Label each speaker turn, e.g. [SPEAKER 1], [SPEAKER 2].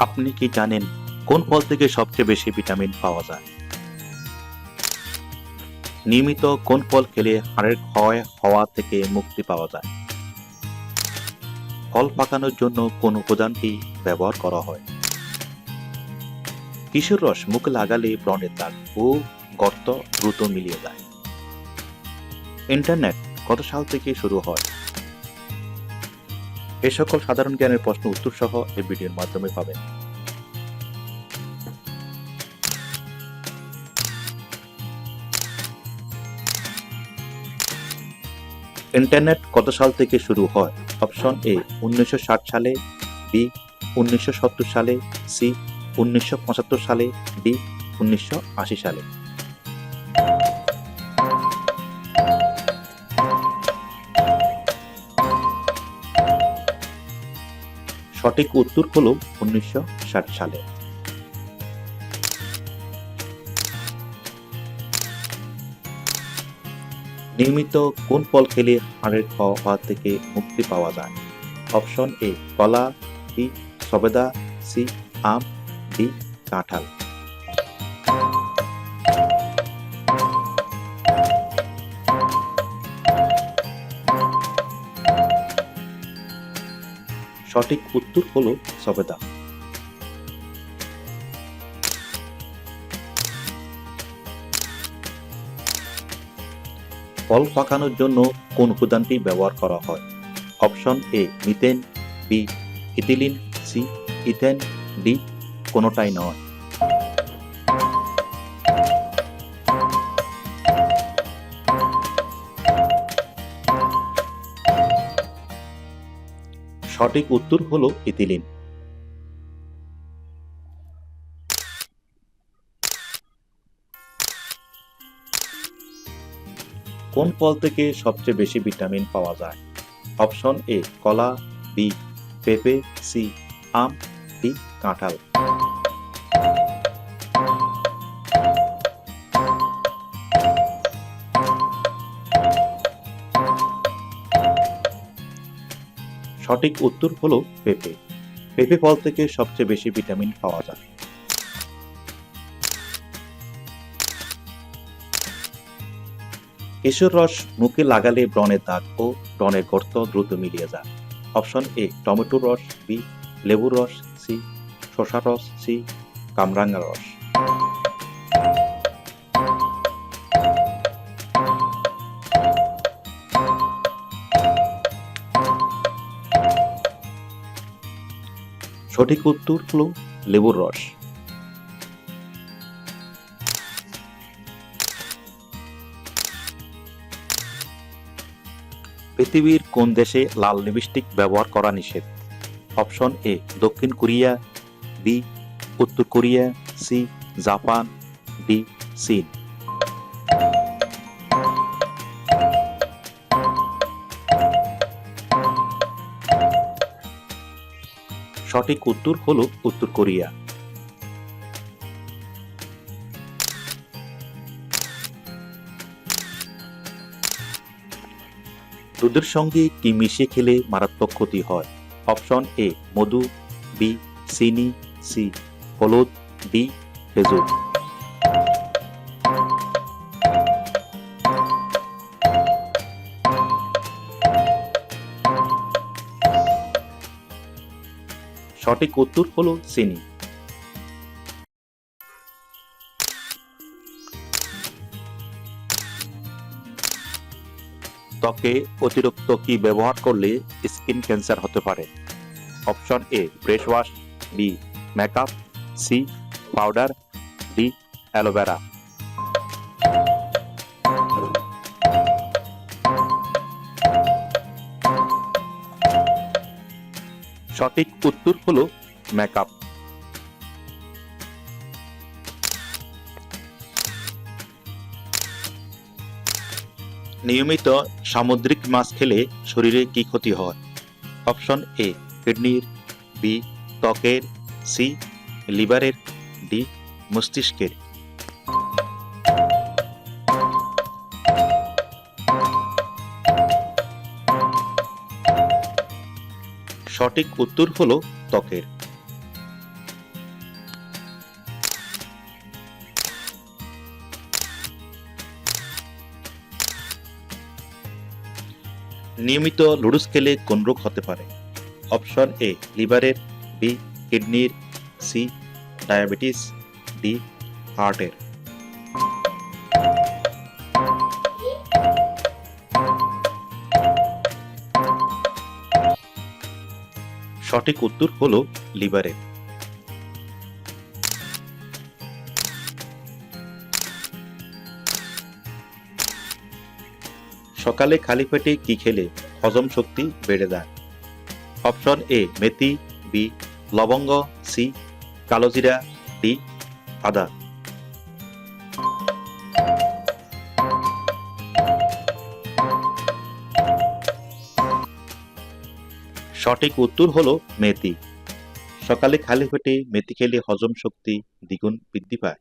[SPEAKER 1] আপনি কি জানেন কোন ফল থেকে সবচেয়ে বেশি ভিটামিন পাওয়া যায়? নিয়মিত কোন ফল খেলে হাড়ের ক্ষয় হওয়া থেকে মুক্তি পাওয়া যায়? ফল পাকানোর জন্য কোন উপাদানটি ব্যবহার করা হয়? কিশোর রস মুখে লাগালে ব্রণের দাগ ও গর্ত দ্রুত মিলিয়ে যায়? ইন্টারনেট কত সাল থেকে শুরু হয়? এই সকল সাধারণ জ্ঞানের প্রশ্ন উত্তর সহ এই ভিডিওর মাধ্যমে পাবেন। ইন্টারনেট কত সাল থেকে শুরু হয়? অপশন এ 1960 সালে, বি 1970 সালে, সি 1975 সালে, ডি 1980 সালে। সঠিক উত্তর হলো 1960 সালে। নিয়মিত কোন ফল খেলে হাড়ের ক্ষয় থেকে মুক্তি পাওয়া যায়? অপশন এ কলা, বি সবেদা, সি আম, ডি কাঁঠাল। সঠিক উত্তর হলো সবেদা। ফল পাকানোর জন্য কোন উপাদানটি ব্যবহার করা হয়? Option A methane, B ethylene, C ethane, D কোনোটাই নয়। সঠিক উত্তর হলো ইথিলিন। কোন ফল থেকে সবচেয়ে বেশি ভিটামিন পাওয়া যায়? অপশন এ কলা, বি পেঁপে, সি আম, ডি কাঁঠাল। সঠিক উত্তর হলো পেঁপে। পেঁপে ফল থেকে সবচেয়ে বেশি ভিটামিন পাওয়া যায়। কেশর রস মুখে লাগালে ব্রণের দাগ ও ব্রণের গর্ত দ্রুত মিলিয়ে যায়? অপশন এ টমেটোর রস, বি লেবুর রস, সি শসার রস, সি কামরাঙা রস। সঠিক উত্তর হলো লেবুর রস। পৃথিবীর কোন দেশে লাল লিপস্টিক ব্যবহার করা নিষেধ? অপশন এ দক্ষিণ কোরিয়া, বি উত্তর কোরিয়া, সি জাপান, ডি চীন। সঠিক উত্তর হলো উত্তর কোরিয়া। দুধের সঙ্গে কি মিশিয়ে খেলে মারাত্মক ক্ষতি হয়? অপশন এ মধু, বি চিনি, সি হলুদ, ডি খেজুর। সঠিক উত্তর হলো চিনি। ত্বকে অতিরিক্ত কি ব্যবহার করলে স্কিন ক্যান্সার হতে পারে? Option A face wash, B makeup, C powder, D aloe vera. সঠিক উত্তর হলো মেকআপ। নিয়মিত সামুদ্রিক মাছ খেলে শরীরে কি ক্ষতি হয়? অপশন এ কিডনির, বি ত্বকের, সি লিভারের, ডি মস্তিষ্কের। সঠিক উত্তর হলো ত্বকের। নিয়মিত নুডলস খেলে কোন রোগ হতে পারে? অপশন এ লিভারের, বি কিডনির, সি ডায়াবেটিস, ডি হার্টের। সঠিক উত্তর হলো লিভারের। সকালে খালি পেটে কি খেলে হজম শক্তি বেড়ে যায়? অপশন এ মেথি, বি লবঙ্গ, সি কালোজিরা, ডি আদা। সঠিক উত্তর হলো মেথি। সকালে খালি পেটে মেথি খেলে হজম শক্তি দ্বিগুণ বৃদ্ধি পায়।